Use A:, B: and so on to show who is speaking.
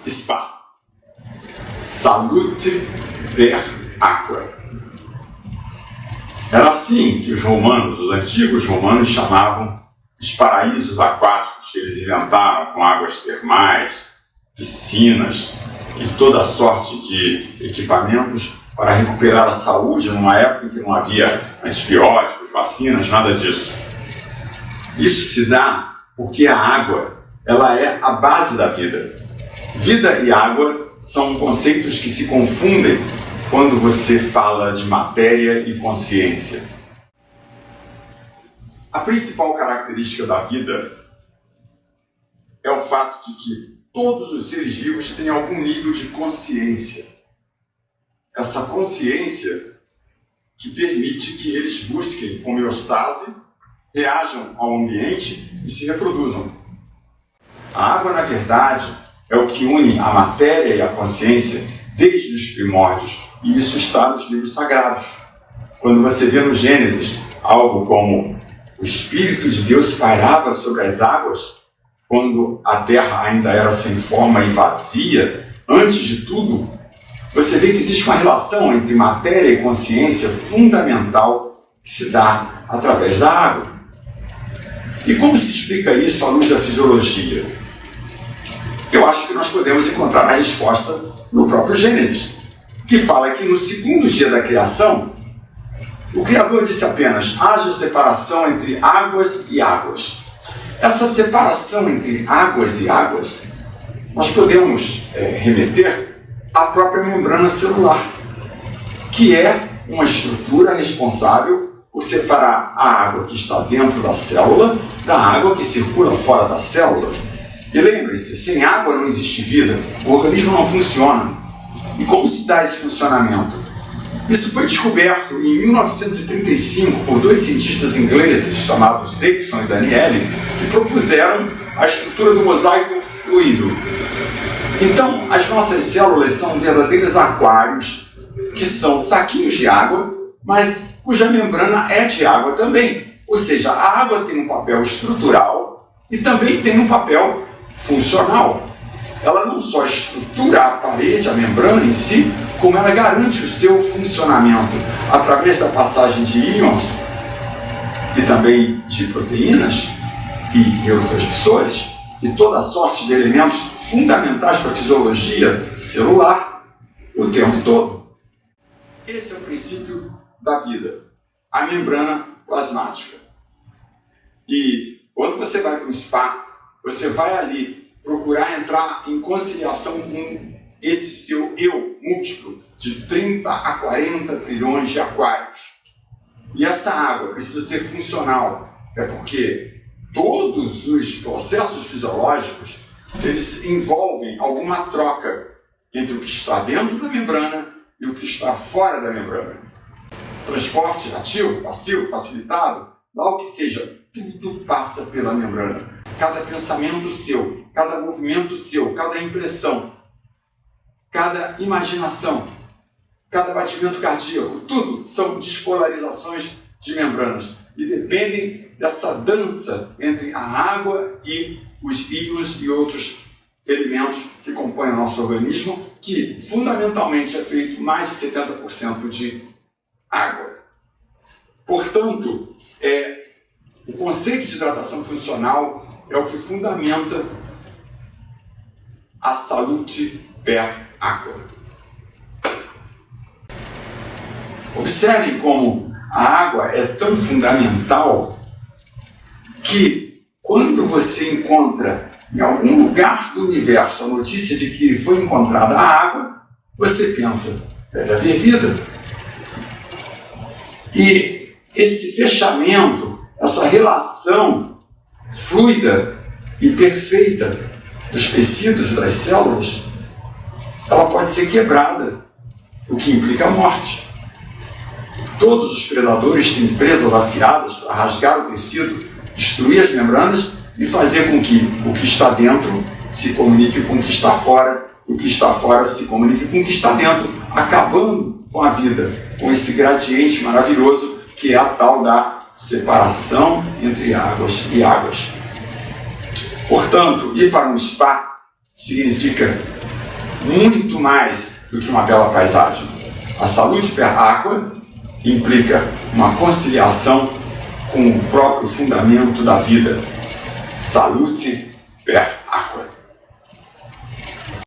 A: Spa. Salute per aqua. Era assim que os romanos, os antigos romanos, chamavam os paraísos aquáticos que eles inventaram com águas termais, piscinas e toda sorte de equipamentos para recuperar a saúde numa época em que não havia antibióticos, vacinas, nada disso. Isso se dá porque a água, ela é a base da vida. Vida e água são conceitos que se confundem quando você fala de matéria e consciência. A principal característica da vida é o fato de que todos os seres vivos têm algum nível de consciência. Essa consciência que permite que eles busquem homeostase, reajam ao ambiente e se reproduzam. A água, na verdade, é o que une a matéria e a consciência desde os primórdios, e isso está nos livros sagrados. Quando você vê no Gênesis algo como o Espírito de Deus pairava sobre as águas, quando a terra ainda era sem forma e vazia, antes de tudo, você vê que existe uma relação entre matéria e consciência fundamental que se dá através da água. E como se explica isso à luz da fisiologia? Eu acho que nós podemos encontrar a resposta no próprio Gênesis, que fala que no segundo dia da criação, o Criador disse apenas: haja separação entre águas e águas. Essa separação entre águas e águas, nós podemos remeter à própria membrana celular, que é uma estrutura responsável por separar a água que está dentro da célula da água que circula fora da célula. E lembre-se, sem água não existe vida, o organismo não funciona. E como se dá esse funcionamento? Isso foi descoberto em 1935 por dois cientistas ingleses chamados Davidson e Danieli, que propuseram a estrutura do mosaico fluido. Então, as nossas células são verdadeiros aquários, que são saquinhos de água, mas cuja membrana é de água também. Ou seja, a água tem um papel estrutural e também tem um papel funcional. Ela não só estrutura a parede, a membrana em si, como ela garante o seu funcionamento através da passagem de íons e também de proteínas e neurotransmissores e toda sorte de elementos fundamentais para a fisiologia celular o tempo todo. Esse é o princípio da vida, a membrana plasmática. E quando você vai para um spa, você vai ali procurar entrar em conciliação com esse seu eu múltiplo de 30 a 40 trilhões de aquários. E essa água precisa ser funcional, porque todos os processos fisiológicos, eles envolvem alguma troca entre o que está dentro da membrana e o que está fora da membrana. Transporte ativo, passivo, facilitado, lá o que seja, tudo passa pela membrana. Cada pensamento seu, cada movimento seu, cada impressão, cada imaginação, cada batimento cardíaco, tudo são despolarizações de membranas e dependem dessa dança entre a água e os íons e outros elementos que compõem o nosso organismo, que fundamentalmente é feito mais de 70% de água. Portanto, o conceito de hidratação funcional é o que fundamenta a salute per aqua. Observem como a água é tão fundamental que quando você encontra em algum lugar do universo a notícia de que foi encontrada a água, você pensa, deve haver vida. E esse fechamento, essa relação fluida e perfeita dos tecidos e das células, ela pode ser quebrada, o que implica a morte. Todos os predadores têm presas afiadas para rasgar o tecido, destruir as membranas e fazer com que o que está dentro se comunique com o que está fora, o que está fora se comunique com o que está dentro, acabando com a vida, com esse gradiente maravilhoso que é a tal da separação entre águas e águas. Portanto, ir para um spa significa muito mais do que uma bela paisagem. A salute per aqua implica uma conciliação com o próprio fundamento da vida. Salute per aqua.